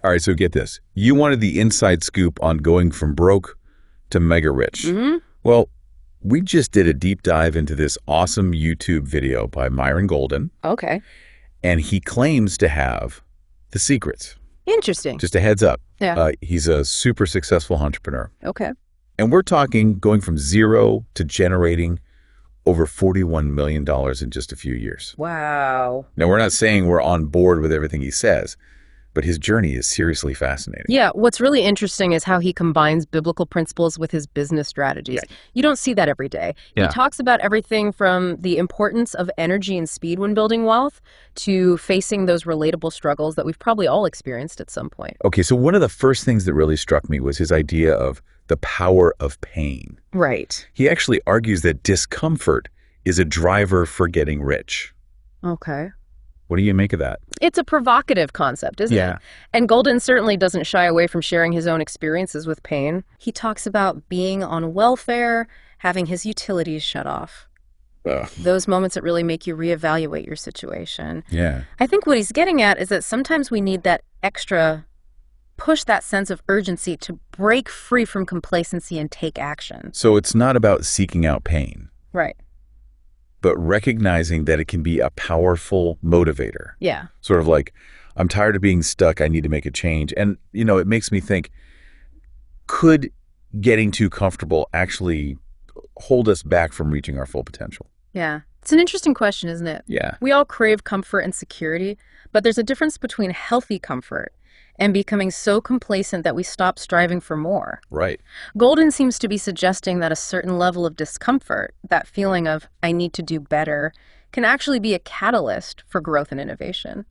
All right, so get this. You wanted the inside scoop on going from broke to mega rich. Mm-hmm. Well, we just did a deep dive into this awesome YouTube video by Myron Golden. Okay. And he claims to have the secrets. Interesting. Just a heads up. Yeah. He's a super successful entrepreneur. Okay. And we're talking going from zero to generating over $41 million in just a few years. Wow. Now, we're not saying we're on board with everything he says, but his journey is seriously fascinating. Yeah, what's really interesting is how he combines biblical principles with his business strategies. Yeah. You don't see that every day. Yeah. He talks about everything from the importance of energy and speed when building wealth to facing those relatable struggles that we've probably all experienced at some point. Okay, so one of the first things that really struck me was his idea of the power of pain. Right. He actually argues that discomfort is a driver for getting rich. Okay. What do you make of that? It's a provocative concept, isn't it? And Golden certainly doesn't shy away from sharing his own experiences with pain. He talks about being on welfare, having his utilities shut off. Those moments that really make you reevaluate your situation. Yeah. I think what he's getting at is that sometimes we need that extra push, that sense of urgency to break free from complacency and take action. So it's not about seeking out pain, Right. but recognizing that it can be a powerful motivator. Yeah. Sort of like, I'm tired of being stuck, I need to make a change. And, you know, it makes me think, could getting too comfortable actually hold us back from reaching our full potential? Yeah. It's an interesting question, isn't it? Yeah. We all crave comfort and security, but there's a difference between healthy comfort and becoming so complacent that we stop striving for more. Right. Golden seems to be suggesting that a certain level of discomfort, that feeling of I need to do better, can actually be a catalyst for growth and innovation.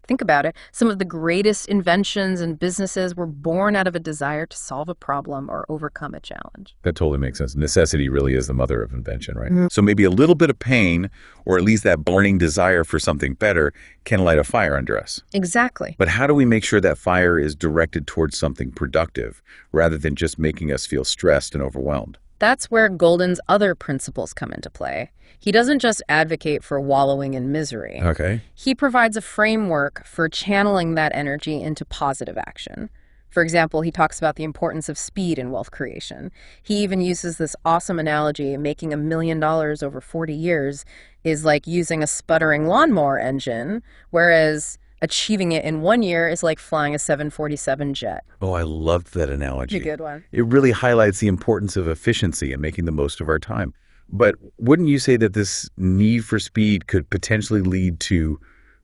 Think about it. Some of the greatest inventions and businesses were born out of a desire to solve a problem or overcome a challenge. That totally makes sense. Necessity really is the mother of invention, right? So maybe a little bit of pain, or at least that burning desire for something better, can light a fire under us. Exactly. But how do we make sure that fire is directed towards something productive rather than just making us feel stressed and overwhelmed? That's where Golden's other principles come into play. He doesn't just advocate for wallowing in misery. Okay. He provides a framework for channeling that energy into positive action. For example, he talks about the importance of speed in wealth creation. He even uses this awesome analogy, making $1 million over 40 years is like using a sputtering lawnmower engine, whereas achieving it in 1 year is like flying a 747 jet. Oh, I loved that analogy. It's a good one. It really highlights the importance of efficiency and making the most of our time. But wouldn't you say that this need for speed could potentially lead to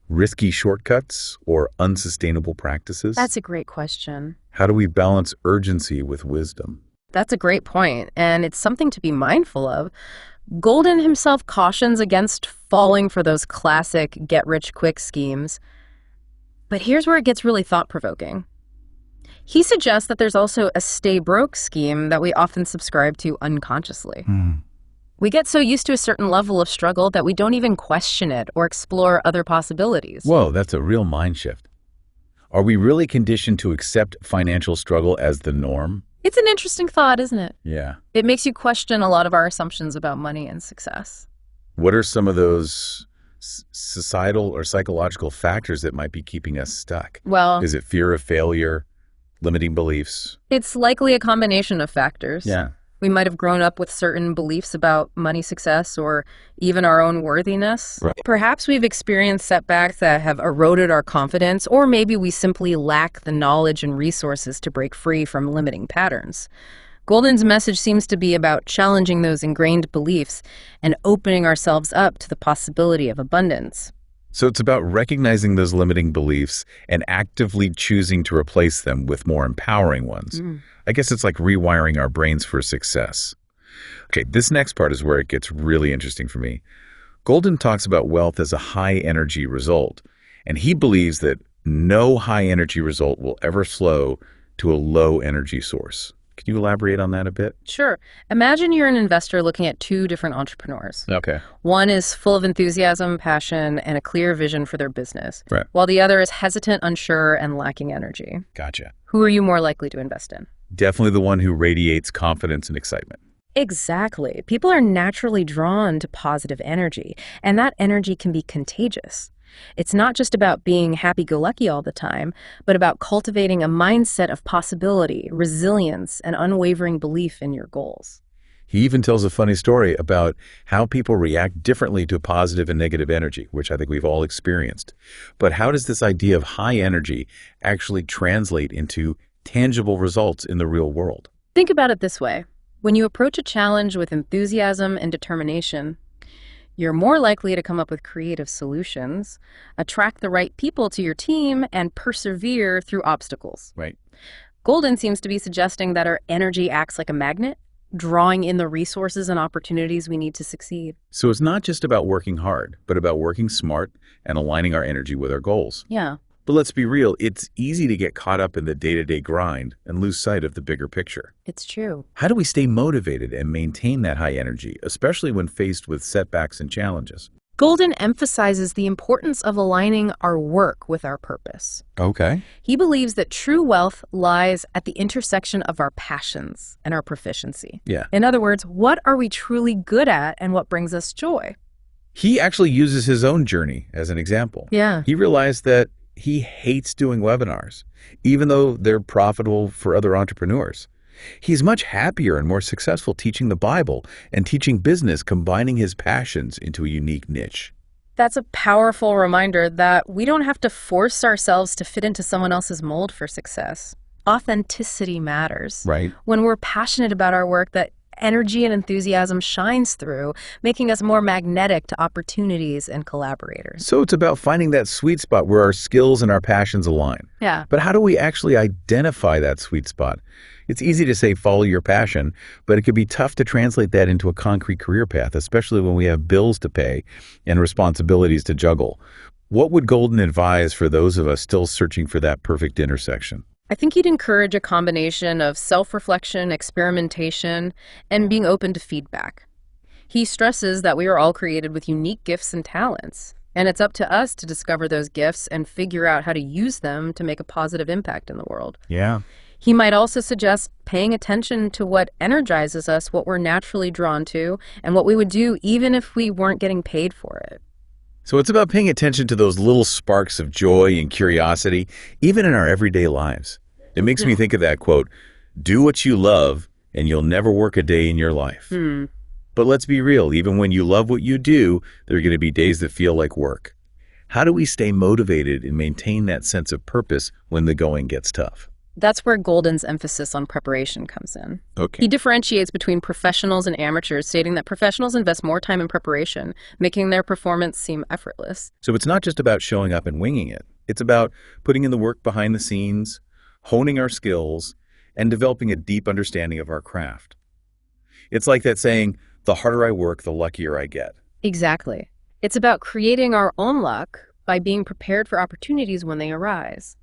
risky shortcuts or unsustainable practices? That's a great question. How do we balance urgency with wisdom? That's a great point, and it's something to be mindful of. Golden himself cautions against falling for those classic get-rich-quick schemes. But here's where it gets really thought-provoking. He suggests that there's also a stay-broke scheme that we often subscribe to unconsciously. We get so used to a certain level of struggle that we don't even question it or explore other possibilities. Whoa, that's a real mind shift. Are we really conditioned to accept financial struggle as the norm? It's an interesting thought, isn't it? Yeah. It makes you question a lot of our assumptions about money and success. What are some of those societal or psychological factors that might be keeping us stuck? Well, Is it fear of failure, limiting beliefs? it's likely a combination of factors. Yeah. We might have grown up with certain beliefs about money success or even our own worthiness. Right. Perhaps we've experienced setbacks that have eroded our confidence, or maybe we simply lack the knowledge and resources to break free from limiting patterns. Golden's message seems to be about challenging those ingrained beliefs and opening ourselves up to the possibility of abundance. So it's about recognizing those limiting beliefs and actively choosing to replace them with more empowering ones. I guess it's like rewiring our brains for success. Okay, this next part is where it gets really interesting for me. Golden talks about wealth as a high-energy result, and he believes that no high-energy result will ever flow to a low-energy source. Can you elaborate on that a bit? Sure. Imagine you're an investor looking at two different entrepreneurs. Okay. One is full of enthusiasm, passion, and a clear vision for their business, Right. while the other is hesitant, unsure, and lacking energy. Gotcha. Who are you more likely to invest in? Definitely the one who radiates confidence and excitement. Exactly. People are naturally drawn to positive energy, and that energy can be contagious. It's not just about being happy-go-lucky all the time, but about cultivating a mindset of possibility, resilience, and unwavering belief in your goals. He even tells a funny story about how people react differently to positive and negative energy, which I think we've all experienced. But how does this idea of high energy actually translate into tangible results in the real world? Think about it this way. When you approach a challenge with enthusiasm and determination, you're more likely to come up with creative solutions, attract the right people to your team, and persevere through obstacles. Right. Golden seems to be suggesting that our energy acts like a magnet, drawing in the resources and opportunities we need to succeed. So it's not just about working hard, but about working smart and aligning our energy with our goals. Yeah. But let's be real, it's easy to get caught up in the day-to-day grind and lose sight of the bigger picture. It's true. How do we stay motivated and maintain that high energy, especially when faced with setbacks and challenges? Golden emphasizes the importance of aligning our work with our purpose. Okay. He believes that true wealth lies at the intersection of our passions and our proficiency. Yeah. In other words, what are we truly good at and what brings us joy? He actually uses his own journey as an example. Yeah. He realized that he hates doing webinars, even though they're profitable for other entrepreneurs. He's much happier and more successful teaching the Bible and teaching business, combining his passions into a unique niche. That's a powerful reminder that we don't have to force ourselves to fit into someone else's mold for success. Authenticity matters. Right. When we're passionate about our work, that energy and enthusiasm shines through, making us more magnetic to opportunities and collaborators. So it's about finding that sweet spot where our skills and our passions align. Yeah. But how do we actually identify that sweet spot? It's easy to say follow your passion, but it could be tough to translate that into a concrete career path, especially when we have bills to pay and responsibilities to juggle. What would Golden advise for those of us still searching for that perfect intersection? I think he'd encourage a combination of self-reflection, experimentation, and being open to feedback. He stresses that we are all created with unique gifts and talents, and it's up to us to discover those gifts and figure out how to use them to make a positive impact in the world. Yeah. He might also suggest paying attention to what energizes us, what we're naturally drawn to, and what we would do even if we weren't getting paid for it. So it's about paying attention to those little sparks of joy and curiosity, even in our everyday lives. It makes me think of that quote, do what you love and you'll never work a day in your life. But let's be real, even when you love what you do, there are going to be days that feel like work. How do we stay motivated and maintain that sense of purpose when the going gets tough? That's where Golden's emphasis on preparation comes in. Okay. He differentiates between professionals and amateurs, stating that professionals invest more time in preparation, making their performance seem effortless. So it's not just about showing up and winging it. It's about putting in the work behind the scenes, honing our skills, and developing a deep understanding of our craft. It's like that saying, the harder I work, the luckier I get. Exactly. It's about creating our own luck by being prepared for opportunities when they arise.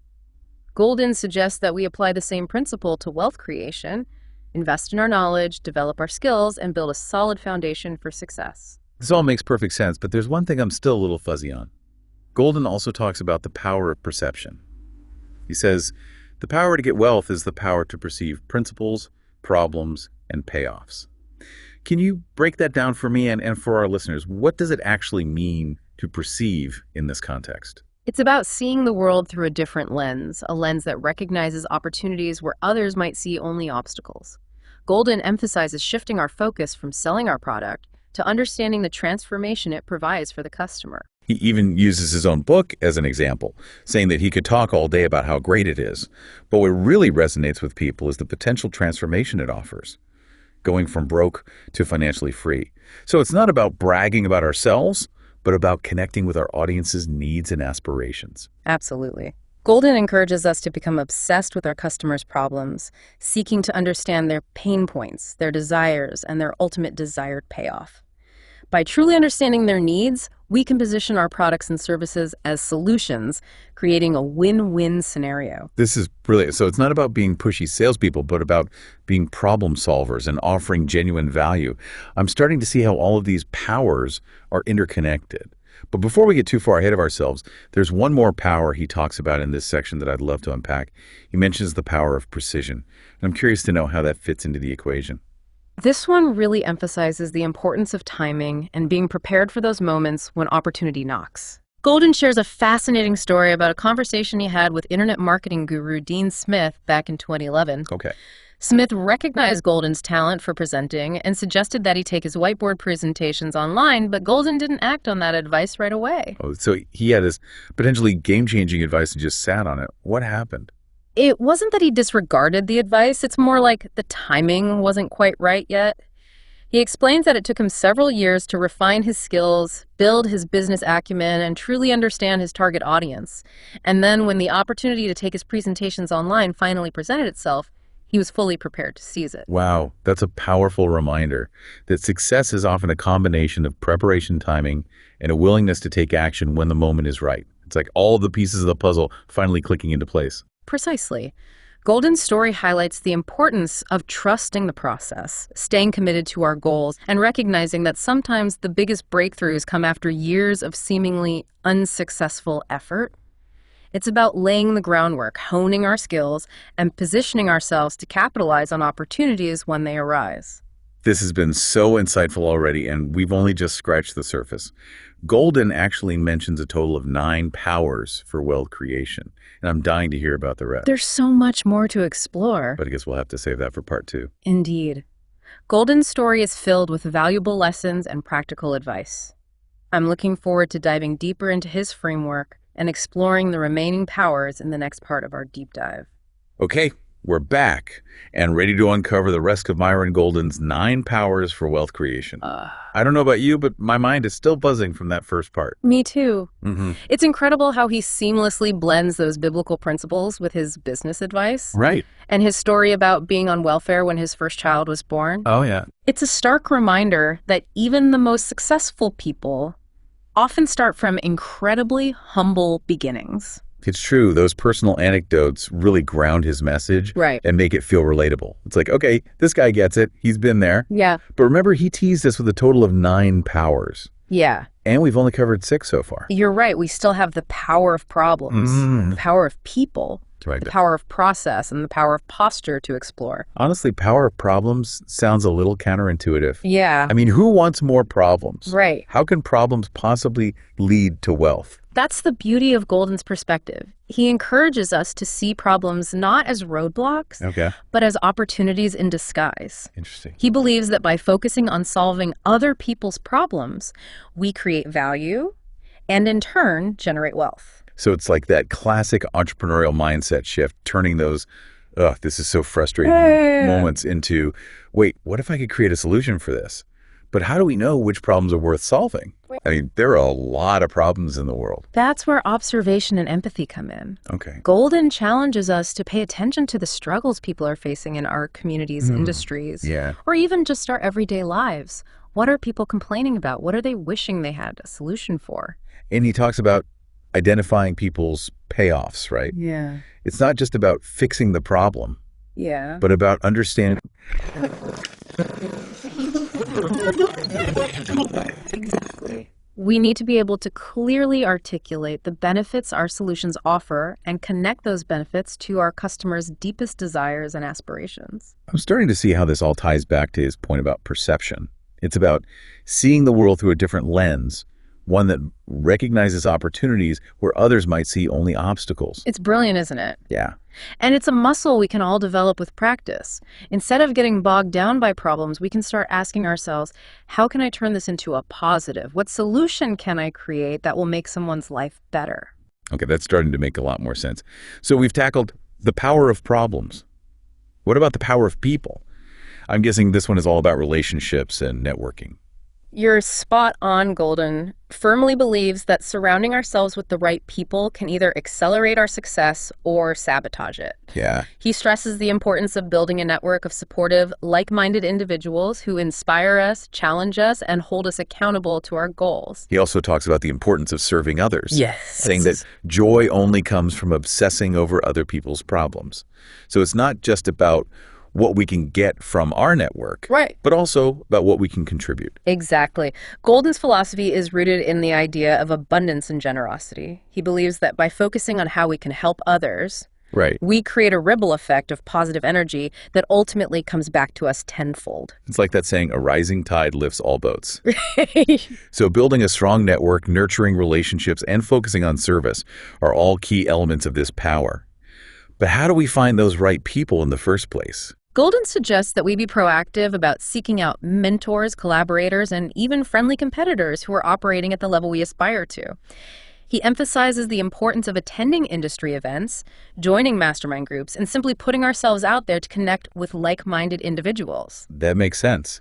Golden suggests that we apply the same principle to wealth creation, invest in our knowledge, develop our skills, and build a solid foundation for success. This all makes perfect sense, but there's one thing I'm still a little fuzzy on. Golden also talks about the power of perception. He says, the power to get wealth is the power to perceive principles, problems, and payoffs. Can you break that down for me and for our listeners? What does it actually mean to perceive in this context? It's about seeing the world through a different lens, a lens that recognizes opportunities where others might see only obstacles. Golden emphasizes shifting our focus from selling our product to understanding the transformation it provides for the customer. He even uses his own book as an example, saying that he could talk all day about how great it is. But what really resonates with people is the potential transformation it offers, going from broke to financially free. So it's not about bragging about ourselves, but about connecting with our audience's needs and aspirations. Absolutely. Golden encourages us to become obsessed with our customers' problems, seeking to understand their pain points, their desires, and their ultimate desired payoff. By truly understanding their needs, we can position our products and services as solutions, creating a win-win scenario. This is brilliant. So it's not about being pushy salespeople, but about being problem solvers and offering genuine value. I'm starting to see how all of these powers are interconnected. But before we get too far ahead of ourselves, there's one more power he talks about in this section that I'd love to unpack. He mentions the power of precision. And I'm curious to know how that fits into the equation. This one really emphasizes the importance of timing and being prepared for those moments when opportunity knocks. Golden shares a fascinating story about a conversation he had with internet marketing guru Dean Smith back in 2011. Okay. Smith recognized Golden's talent for presenting and suggested that he take his whiteboard presentations online, but Golden didn't act on that advice right away. Oh, so he had his potentially game-changing advice and just sat on it. What happened? It wasn't that he disregarded the advice, it's more like the timing wasn't quite right yet. He explains that it took him several years to refine his skills, build his business acumen, and truly understand his target audience. And then when the opportunity to take his presentations online finally presented itself, he was fully prepared to seize it. Wow, that's a powerful reminder that success is often a combination of preparation, timing, and a willingness to take action when the moment is right. It's like all the pieces of the puzzle finally clicking into place. Precisely. Golden's story highlights the importance of trusting the process, staying committed to our goals, and recognizing that sometimes the biggest breakthroughs come after years of seemingly unsuccessful effort. It's about laying the groundwork, honing our skills, and positioning ourselves to capitalize on opportunities when they arise. This has been so insightful already, and we've only just scratched the surface. Golden actually mentions a total of 9 powers for wealth creation, and I'm dying to hear about the rest. There's so much more to explore. But I guess we'll have to save that for part 2. Indeed. Golden's story is filled with valuable lessons and practical advice. I'm looking forward to diving deeper into his framework and exploring the remaining powers in the next part of our deep dive. Okay, we're back and ready to uncover the rest of Myron Golden's 9 powers for wealth creation. I don't know about you, but my mind is still buzzing from that first part. Me too. Mm-hmm. It's incredible how he seamlessly blends those biblical principles with his business advice. Right. And his story about being on welfare when his first child was born. Oh, yeah. It's a stark reminder that even the most successful people often start from incredibly humble beginnings. It's true. Those personal anecdotes really ground his message and make it feel relatable. It's like, okay, this guy gets it. He's been there. Yeah. But remember, he teased us with a total of 9 powers. Yeah. And we've only covered 6 so far. You're right. We still have the power of problems, the power of people, the power of process, and the power of posture to explore. Honestly, power of problems sounds a little counterintuitive. Yeah. I mean, who wants more problems? Right. How can problems possibly lead to wealth? That's the beauty of Golden's perspective. He encourages us to see problems not as roadblocks, but as opportunities in disguise. Interesting. He believes that by focusing on solving other people's problems, we create value and in turn generate wealth. So it's like that classic entrepreneurial mindset shift, turning those, this is so frustrating moments into, wait, what if I could create a solution for this? But how do we know which problems are worth solving? I mean, there are a lot of problems in the world. That's where observation and empathy come in. Okay. Golden challenges us to pay attention to the struggles people are facing in our communities, industries, or even just our everyday lives. What are people complaining about? What are they wishing they had a solution for? And he talks about identifying people's payoffs, right? Yeah. It's not just about fixing the problem, but about understanding. Exactly. We need to be able to clearly articulate the benefits our solutions offer and connect those benefits to our customers' deepest desires and aspirations. I'm starting to see how this all ties back to his point about perception. It's about seeing the world through a different lens, one that recognizes opportunities where others might see only obstacles. It's brilliant, isn't it? Yeah. And it's a muscle we can all develop with practice. Instead of getting bogged down by problems, we can start asking ourselves, how can I turn this into a positive? What solution can I create that will make someone's life better? Okay, that's starting to make a lot more sense. So we've tackled the power of problems. What about the power of people? I'm guessing this one is all about relationships and networking. You're spot on, Golden. Firmly believes that surrounding ourselves with the right people can either accelerate our success or sabotage it. Yeah. He stresses the importance of building a network of supportive, like-minded individuals who inspire us, challenge us, and hold us accountable to our goals. He also talks about the importance of serving others. Yes. Saying that joy only comes from obsessing over other people's problems. So it's not just about what we can get from our network, but also about what we can contribute. Exactly. Golden's philosophy is rooted in the idea of abundance and generosity. He believes that by focusing on how we can help others, Right. We create a ripple effect of positive energy that ultimately comes back to us tenfold. It's like that saying, a rising tide lifts all boats. So building a strong network, nurturing relationships, and focusing on service are all key elements of this power. But how do we find those right people in the first place? Golden suggests that we be proactive about seeking out mentors, collaborators, and even friendly competitors who are operating at the level we aspire to. He emphasizes the importance of attending industry events, joining mastermind groups, and simply putting ourselves out there to connect with like-minded individuals. That makes sense.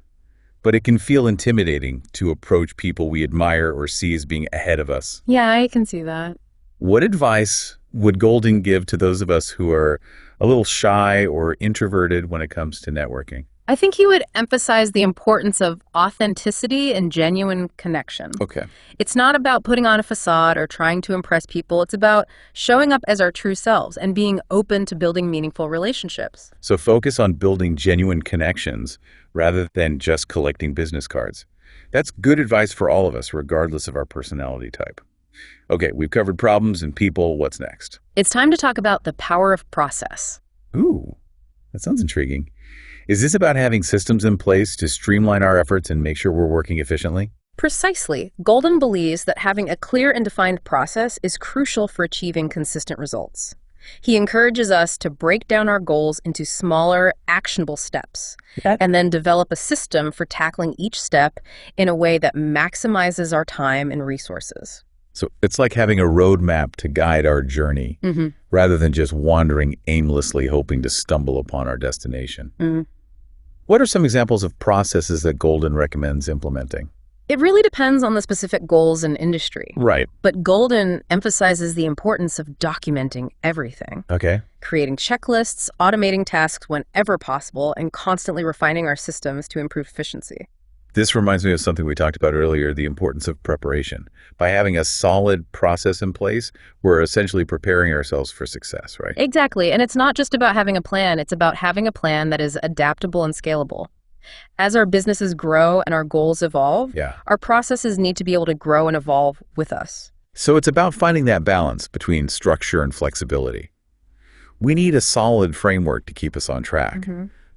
But it can feel intimidating to approach people we admire or see as being ahead of us. Yeah, I can see that. What advice would Golden give to those of us who are a little shy or introverted when it comes to networking? I think he would emphasize the importance of authenticity and genuine connection. Okay. It's not about putting on a facade or trying to impress people. It's about showing up as our true selves and being open to building meaningful relationships. So focus on building genuine connections rather than just collecting business cards. That's good advice for all of us, regardless of our personality type. Okay, we've covered problems and people. What's next? It's time to talk about the power of process. Ooh, that sounds intriguing. Is this about having systems in place to streamline our efforts and make sure we're working efficiently? Precisely. Golden believes that having a clear and defined process is crucial for achieving consistent results. He encourages us to break down our goals into smaller, actionable steps, and then develop a system for tackling each step in a way that maximizes our time and resources. So it's like having a roadmap to guide our journey, rather than just wandering aimlessly hoping to stumble upon our destination. What are some examples of processes that Golden recommends implementing? It really depends on the specific goals and industry. Right. But Golden emphasizes the importance of documenting everything, Okay. creating checklists, automating tasks whenever possible, and constantly refining our systems to improve efficiency. This reminds me of something we talked about earlier, the importance of preparation. By having a solid process in place, we're essentially preparing ourselves for success, right? Exactly. And it's not just about having a plan. It's about having a plan that is adaptable and scalable. As our businesses grow and our goals evolve, our processes need to be able to grow and evolve with us. So it's about finding that balance between structure and flexibility. We need a solid framework to keep us on track,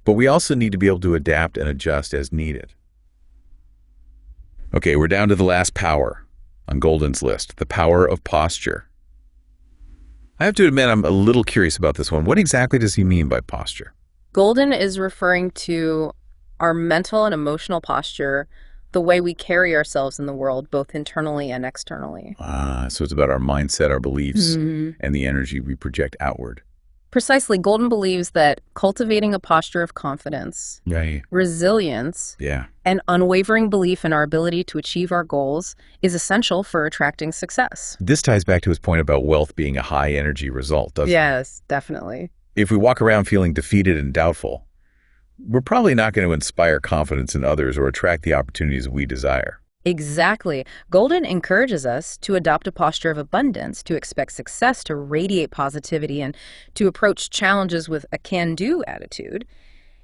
but we also need to be able to adapt and adjust as needed. Okay, we're down to the last power on Golden's list, the power of posture. I have to admit, I'm a little curious about this one. What exactly does he mean by posture? Golden is referring to our mental and emotional posture, the way we carry ourselves in the world, both internally and externally. So it's about our mindset, our beliefs, and the energy we project outward. Precisely. Golden believes that cultivating a posture of confidence, resilience, and unwavering belief in our ability to achieve our goals is essential for attracting success. This ties back to his point about wealth being a high energy result, doesn't it? Yes, definitely. If we walk around feeling defeated and doubtful, we're probably not going to inspire confidence in others or attract the opportunities we desire. Exactly. Golden encourages us to adopt a posture of abundance, to expect success, to radiate positivity, and to approach challenges with a can-do attitude.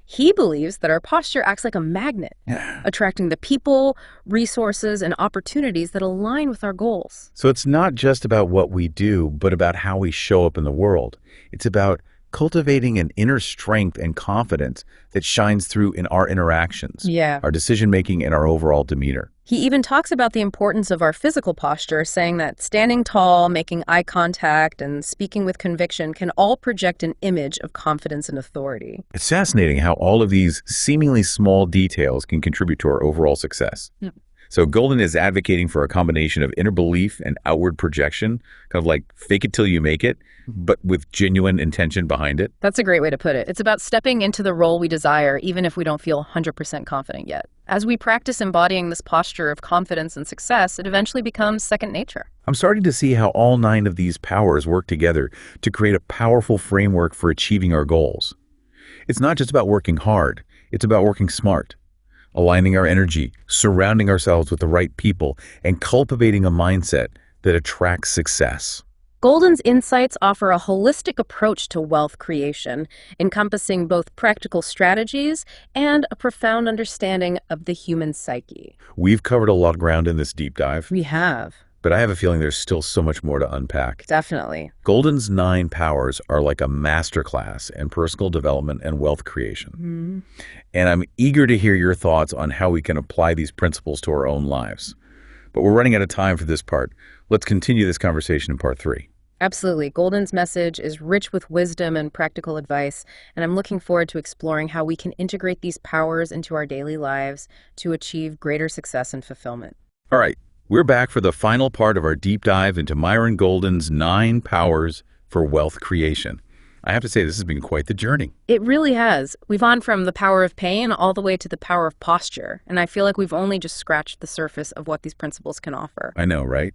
He believes that our posture acts like a magnet, attracting the people, resources, and opportunities that align with our goals. So it's not just about what we do, but about how we show up in the world. It's about cultivating an inner strength and confidence that shines through in our interactions, our decision-making, and our overall demeanor. He even talks about the importance of our physical posture, saying that standing tall, making eye contact, and speaking with conviction can all project an image of confidence and authority. It's fascinating how all of these seemingly small details can contribute to our overall success. So Golden is advocating for a combination of inner belief and outward projection, kind of like fake it till you make it, but with genuine intention behind it. That's a great way to put it. It's about stepping into the role we desire, even if we don't feel 100% confident yet. As we practice embodying this posture of confidence and success, it eventually becomes second nature. I'm starting to see how all 9 of these powers work together to create a powerful framework for achieving our goals. It's not just about working hard, it's about working smart, aligning our energy, surrounding ourselves with the right people, and cultivating a mindset that attracts success. Golden's insights offer a holistic approach to wealth creation, encompassing both practical strategies and a profound understanding of the human psyche. We've covered a lot of ground in this deep dive. We have. but I have a feeling there's still so much more to unpack. Definitely. Golden's 9 powers are like a masterclass in personal development and wealth creation. And I'm eager to hear your thoughts on how we can apply these principles to our own lives. But we're running out of time for this part. Let's continue this conversation in part 3. Absolutely. Golden's message is rich with wisdom and practical advice, and I'm looking forward to exploring how we can integrate these powers into our daily lives to achieve greater success and fulfillment. All right, we're back for the final part of our deep dive into Myron Golden's 9 powers for wealth creation. I have to say, this has been quite the journey. It really has. We've gone from the power of pain all the way to the power of posture, and I feel like we've only just scratched the surface of what these principles can offer. I know, right?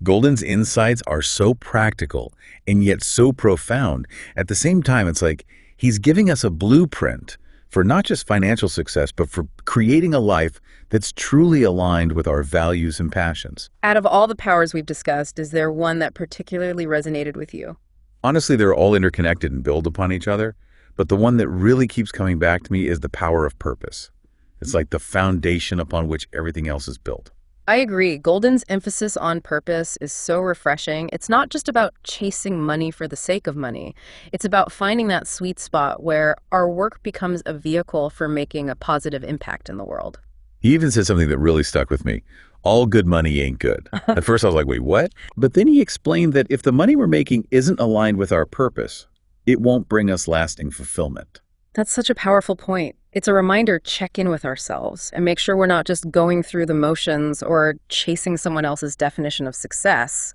Golden's insights are so practical and yet so profound. At the same time, it's like he's giving us a blueprint for not just financial success, but for creating a life that's truly aligned with our values and passions. Out of all the powers we've discussed, is there one that particularly resonated with you? Honestly, they're all interconnected and build upon each other, but the one that really keeps coming back to me is the power of purpose. It's like the foundation upon which everything else is built. I agree. Golden's emphasis on purpose is so refreshing. It's not just about chasing money for the sake of money. It's about finding that sweet spot where our work becomes a vehicle for making a positive impact in the world. He even said something that really stuck with me. All good money ain't good. At first I was like, wait, what? But then he explained that if the money we're making isn't aligned with our purpose, it won't bring us lasting fulfillment. That's such a powerful point. It's a reminder to check in with ourselves and make sure we're not just going through the motions or chasing someone else's definition of success.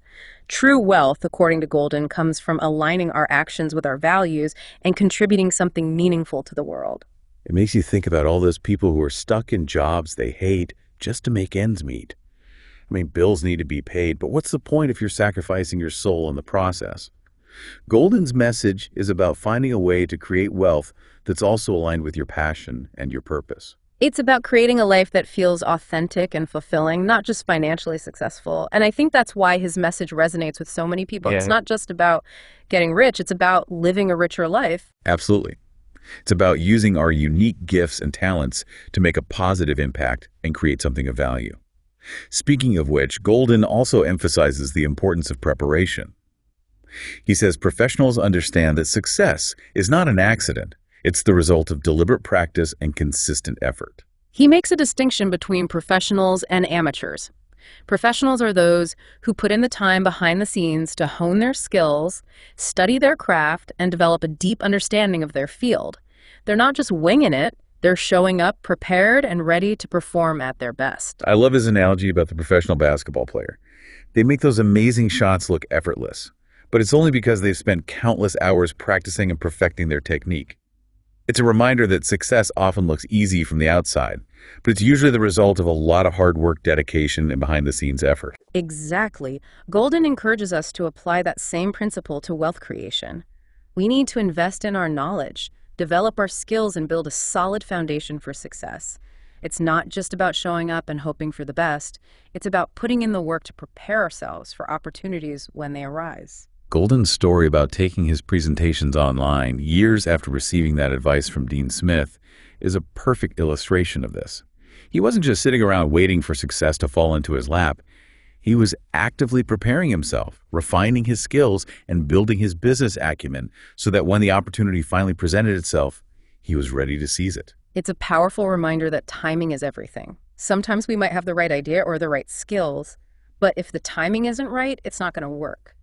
True wealth, according to Golden, comes from aligning our actions with our values and contributing something meaningful to the world. It makes you think about all those people who are stuck in jobs they hate just to make ends meet. I mean, bills need to be paid, but what's the point if you're sacrificing your soul in the process? Golden's message is about finding a way to create wealth that's also aligned with your passion and your purpose. It's about creating a life that feels authentic and fulfilling, not just financially successful. And I think that's why his message resonates with so many people. Yeah. It's not just about getting rich, it's about living a richer life. Absolutely. It's about using our unique gifts and talents to make a positive impact and create something of value. Speaking of which, Golden also emphasizes the importance of preparation. He says professionals understand that success is not an accident. It's the result of deliberate practice and consistent effort. He makes a distinction between professionals and amateurs. Professionals are those who put in the time behind the scenes to hone their skills, study their craft, and develop a deep understanding of their field. They're not just winging it, they're showing up prepared and ready to perform at their best. I love his analogy about the professional basketball player. They make those amazing shots look effortless, but it's only because they've spent countless hours practicing and perfecting their technique. It's a reminder that success often looks easy from the outside, but it's usually the result of a lot of hard work, dedication, and behind-the-scenes effort. Exactly. Golden encourages us to apply that same principle to wealth creation. We need to invest in our knowledge, develop our skills, and build a solid foundation for success. It's not just about showing up and hoping for the best. It's about putting in the work to prepare ourselves for opportunities when they arise. Golden's story about taking his presentations online years after receiving that advice from Dean Smith is a perfect illustration of this. He wasn't just sitting around waiting for success to fall into his lap. He was actively preparing himself, refining his skills, and building his business acumen so that when the opportunity finally presented itself, he was ready to seize it. It's a powerful reminder that timing is everything. Sometimes we might have the right idea or the right skills, but if the timing isn't right, it's not going to work.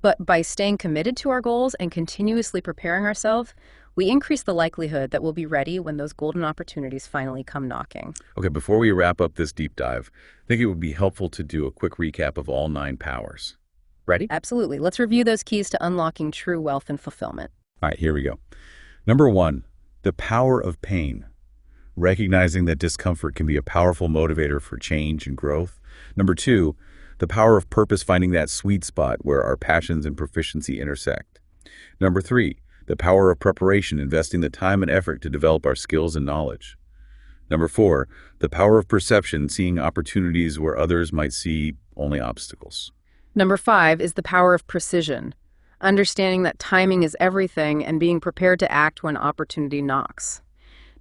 But by staying committed to our goals and continuously preparing ourselves, we increase the likelihood that we'll be ready when those golden opportunities finally come knocking. Okay, before we wrap up this deep dive, I think it would be helpful to do a quick recap of all 9 powers. Ready? Absolutely. Let's review those keys to unlocking true wealth and fulfillment. All right, here we go. Number 1, the power of pain. Recognizing that discomfort can be a powerful motivator for change and growth. Number 2, the power of purpose, finding that sweet spot where our passions and proficiency intersect. Number 3, the power of preparation, investing the time and effort to develop our skills and knowledge. Number 4, the power of perception, seeing opportunities where others might see only obstacles. Number 5 is the power of precision, understanding that timing is everything and being prepared to act when opportunity knocks.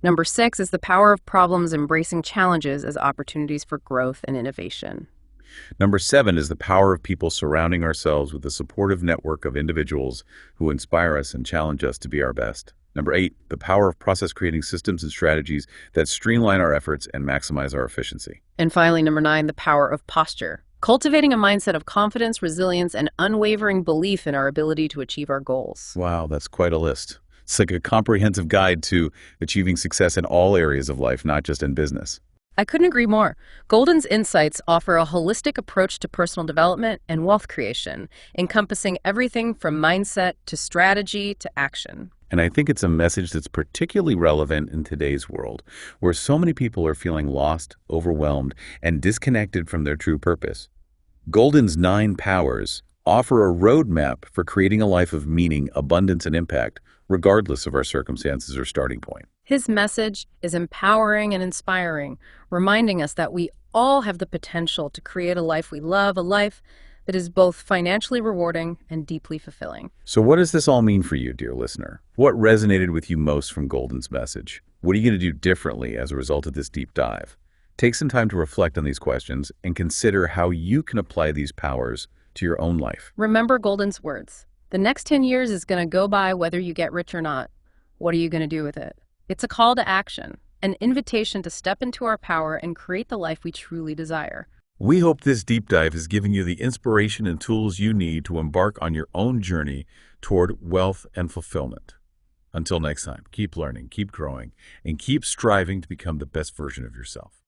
Number 6 is the power of problems, embracing challenges as opportunities for growth and innovation. Number 7 is the power of people surrounding ourselves with a supportive network of individuals who inspire us and challenge us to be our best. Number 8, the power of process creating systems and strategies that streamline our efforts and maximize our efficiency. And finally, number 9, the power of posture. Cultivating a mindset of confidence, resilience, and unwavering belief in our ability to achieve our goals. Wow, that's quite a list. It's like a comprehensive guide to achieving success in all areas of life, not just in business. I couldn't agree more. Golden's insights offer a holistic approach to personal development and wealth creation, encompassing everything from mindset to strategy to action. And I think it's a message that's particularly relevant in today's world, where so many people are feeling lost, overwhelmed, and disconnected from their true purpose. Golden's 9 powers offer a roadmap for creating a life of meaning, abundance, and impact, regardless of our circumstances or starting point. His message is empowering and inspiring, reminding us that we all have the potential to create a life we love, a life that is both financially rewarding and deeply fulfilling. So what does this all mean for you, dear listener? What resonated with you most from Golden's message? What are you going to do differently as a result of this deep dive? Take some time to reflect on these questions and consider how you can apply these powers to your own life. Remember Golden's words. The next 10 years is going to go by whether you get rich or not. What are you going to do with it? It's a call to action, an invitation to step into our power and create the life we truly desire. We hope this deep dive is giving you the inspiration and tools you need to embark on your own journey toward wealth and fulfillment. Until next time, keep learning, keep growing, and keep striving to become the best version of yourself.